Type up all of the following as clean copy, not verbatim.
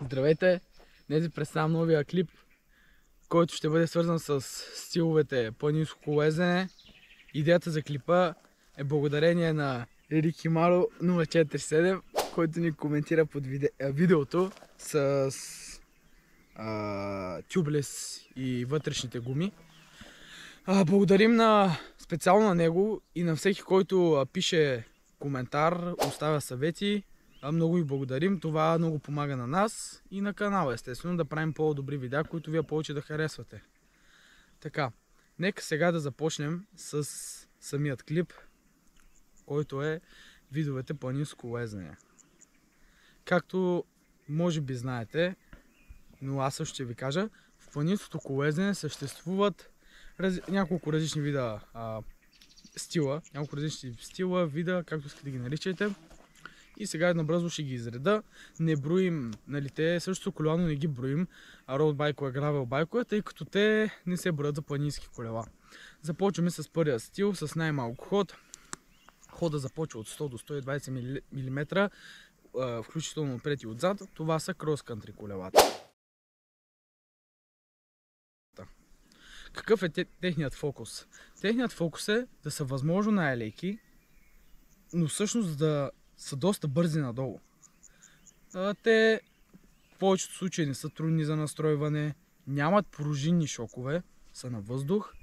Здравейте! Днес ви представям новия клип, който ще бъде свързан с стиловете планинско колоездене. Идеята за клипа е благодарение на Рики Маро 047, който ни коментира под видеото с тюблес и вътрешните гуми. Благодарим специално на него и на всеки, който пише коментар, оставя съвети. Много ви благодарим, това много помага на нас и на канала, естествено, да правим по-добри видеа, които вие повече да харесвате. Така, нека сега да започнем с самият клип, който е видовете планинско колоездене. Както може би знаете, но аз също ще ви кажа, в планинското колоездене съществуват няколко различни вида стила, вида, както искате да ги наричате. И сега набързо ще ги изреда. Не броим, нали, те също колело не ги броим, роуд байкове, гравел байкове, тъй като те не се броят за планински колела. Започваме с първия стил, с най-малко ход. Хода започва от 100 до 120 мм, включително отпред и отзад. Това са крос-кантри колелата. Какъв е техният фокус? Техният фокус е да са възможно най-леки, но всъщност да са доста бързи надолу. Те в повечето случаи не са трудни за настройване, нямат пружинни шокове, са на въздух,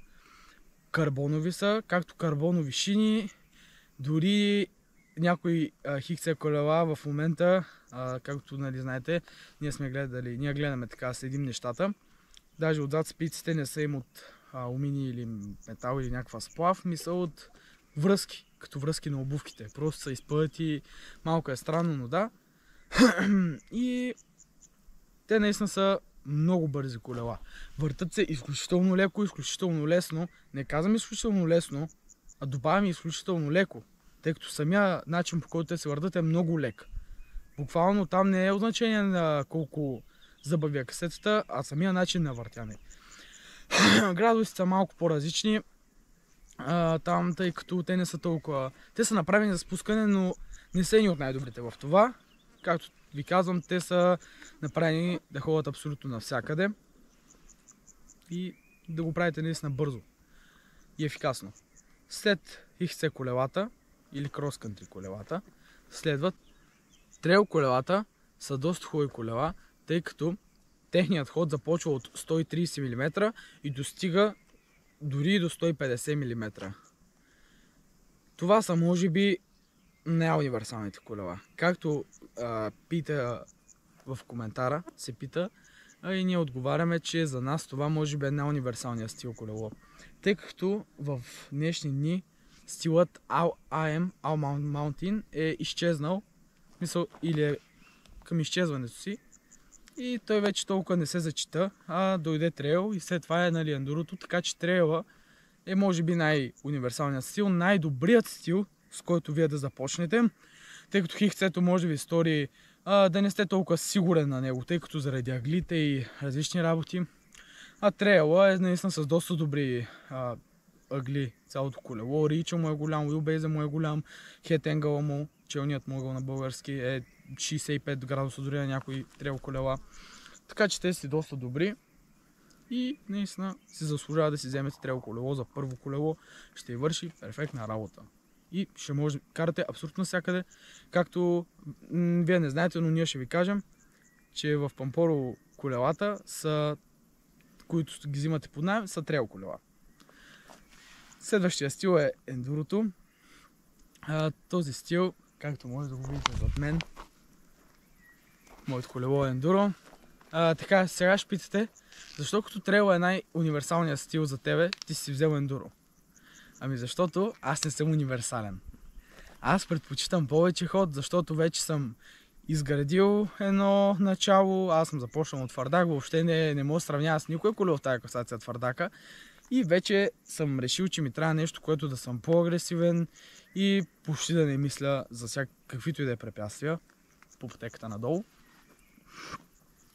карбонови са, както карбонови шини, дори някои хиксе колела в момента, както нали знаете, ние гледаме така, следим нещата. Даже отзад спиците не са им от алуминий или метал или някаква сплав, ми са от връзки, като връзки на обувките. Просто са изпъти, малко е странно, но да. И те наистина са много бързи колела. Въртат се изключително леко, изключително лесно. Не казвам изключително лесно, а добавям изключително леко, тъй като самия начин, по който те се въртат, е много лек. Буквално там не е значение на колко забавя касетата, а самия начин на въртяне. Градусите са малко по-различни. Там, тъй като те не са толкова... Те са направени за спускане, но не са едни от най-добрите в това. Както ви казвам, те са направени да ходят абсолютно навсякъде и да го правите наистина бързо и ефикасно. След XC колелата или крос-кантри колелата следват трейл колелата, са доста хубави колела, тъй като техният ход започва от 130 мм и достига дори до 150 мм. Това са може би най-универсалните колела. Както пита в коментара, се пита, и ние отговаряме, че за нас това може би е най-универсалният стил колело. Тъй като в днешни дни стилът All Mountain е изчезнал, или е към изчезването си, и той вече толкова не се зачита, а дойде трейл и след това е ендурото, така че трейла е може би най-универсалният стил, най-добрият стил, с който вие да започнете, тъй като хиксето може да ви стори да не сте толкова сигурен на него, тъй като заради аглите и различни работи, а трейла е наистина с доста добри ъгли, цялото колело, рича му е голям, уилбейза му е голям, хед енгъла му, челният му ъгъл на български е 65 градуса дори на някои трейл колела. Така че те си доста добри и наистина си заслужава да си вземете трейл колело за първо колело. Ще й върши перфектна работа. И ще може да карате абсолютно всякъде. Както вие не знаете, но ние ще ви кажем, че в Пампоро колелата, които ги взимате под наем, са трейл колела. Следващия стил е ендурото. Този стил, както може да го видите зад мен, моето колело е ендуро. Така, сега ще питате, защо като трейл е най-универсалният стил за тебе, ти си взел ендуро? Ами защото аз не съм универсален. Аз предпочитам повече ход, защото вече съм изградил едно начало, аз съм започнал от твърдак, въобще не мога да сравнява с никое колело в тази класация твърдака. И вече съм решил, че ми трябва нещо, което да съм по-агресивен и почти да не мисля за каквито и да е препятствия по пътеката надолу.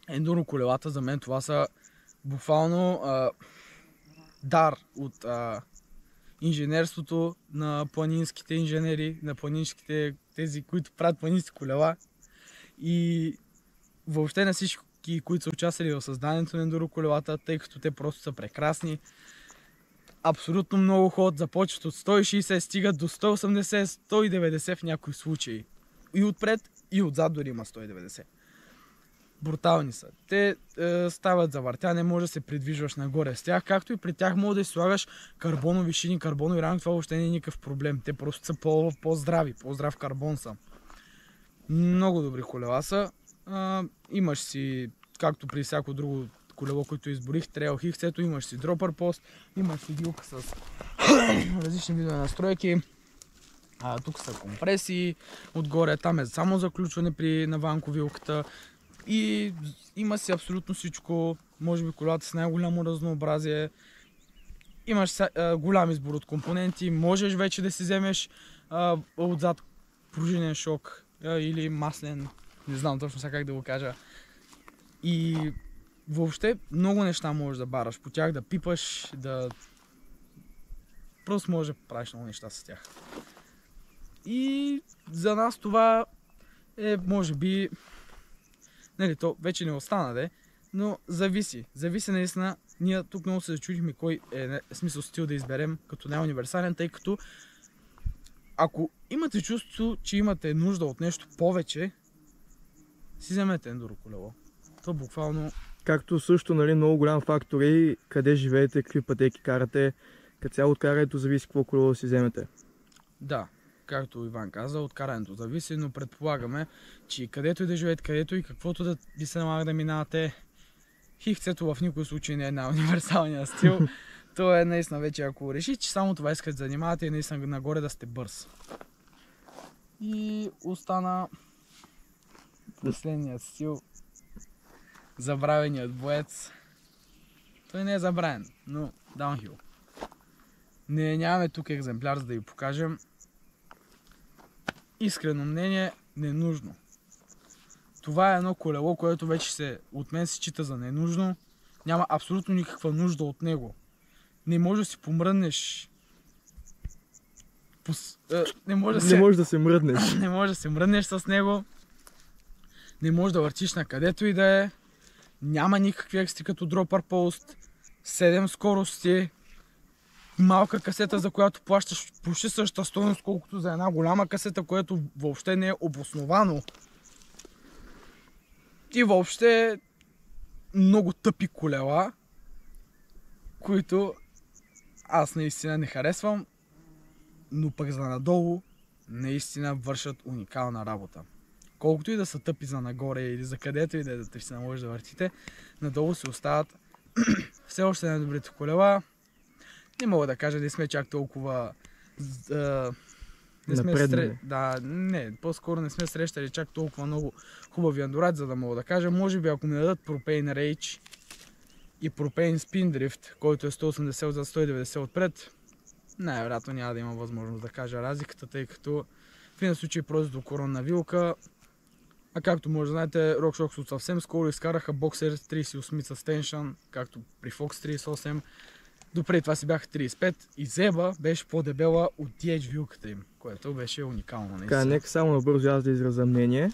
Ендуро колелата за мен това са буквално дар от инженерството на планинските инженери, на планинските тези, които правят планински колела. И въобще на всички, които са участвали в създанието на ендуро колелата, тъй като те просто са прекрасни. Абсолютно много ход, започват от 160, стигат до 180, 190 в някои случаи. И отпред, и отзад дори има 190. Брутални са. Те стават за въртяне, може да се придвижваш нагоре с тях, както и при тях може да изслагаш карбонови шини, карбонови рами, това въобще не е никакъв проблем. Те просто са по-здрави, по-здрав карбон са. Много добри колела са. Имаш си, както при всяко друго колело, което изборих, трейл хиксето, имаш си дропър пост, имаш си вилка с различни видове настройки. Тук са компресии, отгоре там е само заключване при наванко вилката и има си абсолютно всичко, може би колелата с най-голямо разнообразие. Имаш голям избор от компоненти, можеш вече да си вземеш отзад пружинен шок или маслен, не знам точно сега как да го кажа. И въобще много неща можеш да бараш по тях, да пипаш, да... Просто можеш да правиш много неща с тях. И за нас това е, може би, нали, то вече не остана, но зависи. Зависи наистина. Ние тук много се зачудихме кой е смисъл стил да изберем като най-универсален, тъй като ако имате чувство, че имате нужда от нещо повече, си вземете ендуро колело. То буквално... Както също, нали, много голям фактор е къде живеете, какви пътеки карате. Като цяло от карането зависи какво колело да си вземете. Да, както Иван каза, от карането зависи, но предполагаме, че където и да живеете, където и каквото да ви се налага да минавате, хиксето в никой случай не е най-универсалният стил. То е наистина вече, ако реши, че само това искате да занимавате и наистина нагоре да сте бърз. И остана последният стил, забравеният боец. Той не е забравен, но даунхил. Нямаме тук екземпляр, за да ви покажем. Искрено мнение, ненужно. Това е едно колело, което вече от мен се счита за ненужно. Няма абсолютно никаква нужда от него. Не можеш да си помръднеш. Не можеш да се мръднеш. Не можеш да се мръднеш с него. Не можеш да въртиш на където и да е. Няма никакви екстри като дропър пост. 7 скорости. Малка касета, за която плащаш почти същата стойност, колкото за една голяма касета, което въобще не е обосновано. И въобще много тъпи колела, които аз наистина не харесвам, но пък за надолу наистина вършат уникална работа. Колкото и да са тъпи за нагоре или за където и да се наложи да въртите, надолу се остават все още най-добрите колела. Не мога да кажа, не сме чак толкова... по-скоро не сме срещали чак толкова много хубави ендураци, за да мога да кажа. Може би ако ми дадат Propane Rage и Propane Spin Drift, който е 180 за 190 отпред, най-вероятно няма да има възможност да кажа разликата, тъй като в един случай просто до коронна вилка. А както може да знаете, RockShox от съвсем скоро изкараха Boxer 38 Suspension, както при Fox 38. Допреди това си бяха 35 и Зеба беше по-дебела от DH вилката им, което беше уникално. Така, нека само набързо аз да изразя мнение.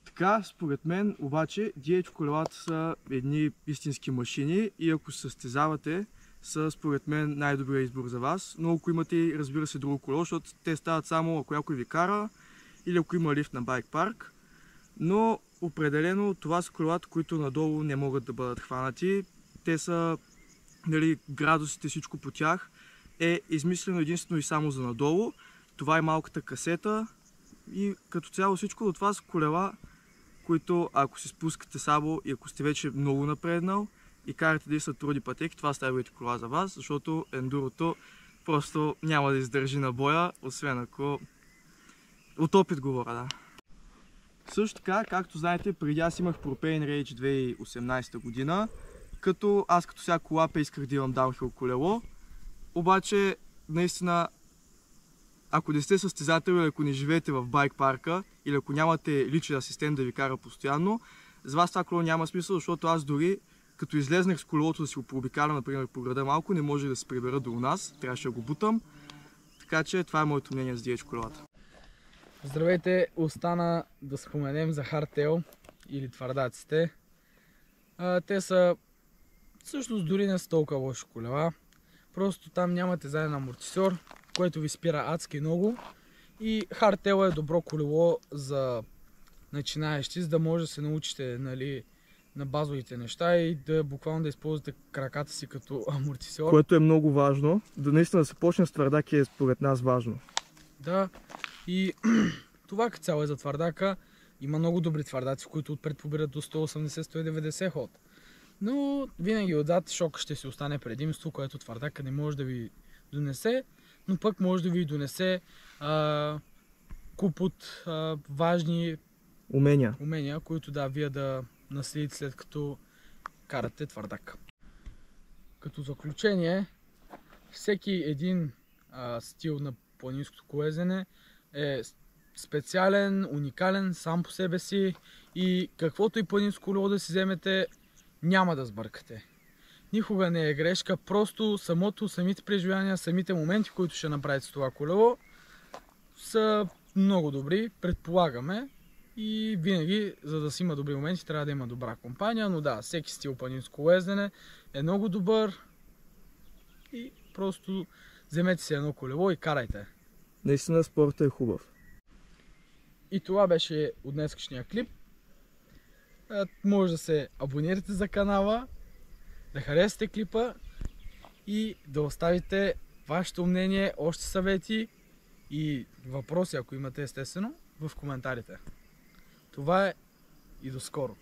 Така, според мен, обаче, DH колелата са едни истински машини и ако се състезавате, са според мен най-добрият избор за вас. Но ако имате, разбира се, друго колело, защото те стават само ако някой ви кара или ако има лифт на байк парк. Но определено това са колелата, които надолу не могат да бъдат хванати. Те са, нали, градусите, всичко по тях е измислено единствено и само за надолу. Това е малката касета и като цяло всичко. От това са колела, които ако се спускате сабо и ако сте вече много напреднал и карате да са труди пътеки, това са най-добрите кола за вас, защото ендурото просто няма да издържи на боя, освен ако... От опит говоря, да. Също така, както знаете, преди аз имах Propane Rage 2018 година, като аз като всяко лапе исках да имам даунхил колело, обаче наистина, ако не сте състезател или ако не живеете в байк парка или ако нямате личен асистент да ви кара постоянно, за вас това колело няма смисъл, защото аз дори като излезнах с колелото да си го пообикалям, например по града малко, не може да се прибера до нас, трябваше да го бутам. Така че това е моето мнение за DH колелата. Здравейте, остана да споменем за Hardtail. или твърдаците. Те са всъщност дори не са толкова лоши колела. Просто там нямате заден амортисьор, което ви спира адски много. И хардтейла е добро колело за начинаещи, за да може да се научите, нали, на базовите неща и да буквално да използвате краката си като амортисьор. Което е много важно. Наистина да се почне с твърдак е според нас важно. Да, и това като цяло е за твърдака. Има много добри твърдаци, които отпред побират до 180-190 ход. Но винаги отзад шока ще си остане предимство, което твърдака не може да ви донесе, но пък може да ви донесе куп от важни умения, които да, вие да наследите след като карате твърдак. Като заключение, всеки един стил на планинското колезене е специален, уникален сам по себе си и каквото и планинско колело да си вземете, няма да сбъркате. Никога не е грешка, просто самите преживявания, самите моменти, които ще направите с това колело, са много добри, предполагаме. И винаги, за да си има добри моменти, трябва да има добра компания, но да, всеки стил планинско колезене е много добър и просто вземете си едно колело и карайте. Наистина спортът е хубав. И това беше от днескашния клип. Може да се абонирате за канала, да харесате клипа и да оставите вашето мнение, още съвети и въпроси, ако имате естествено, в коментарите. Това е и до скоро!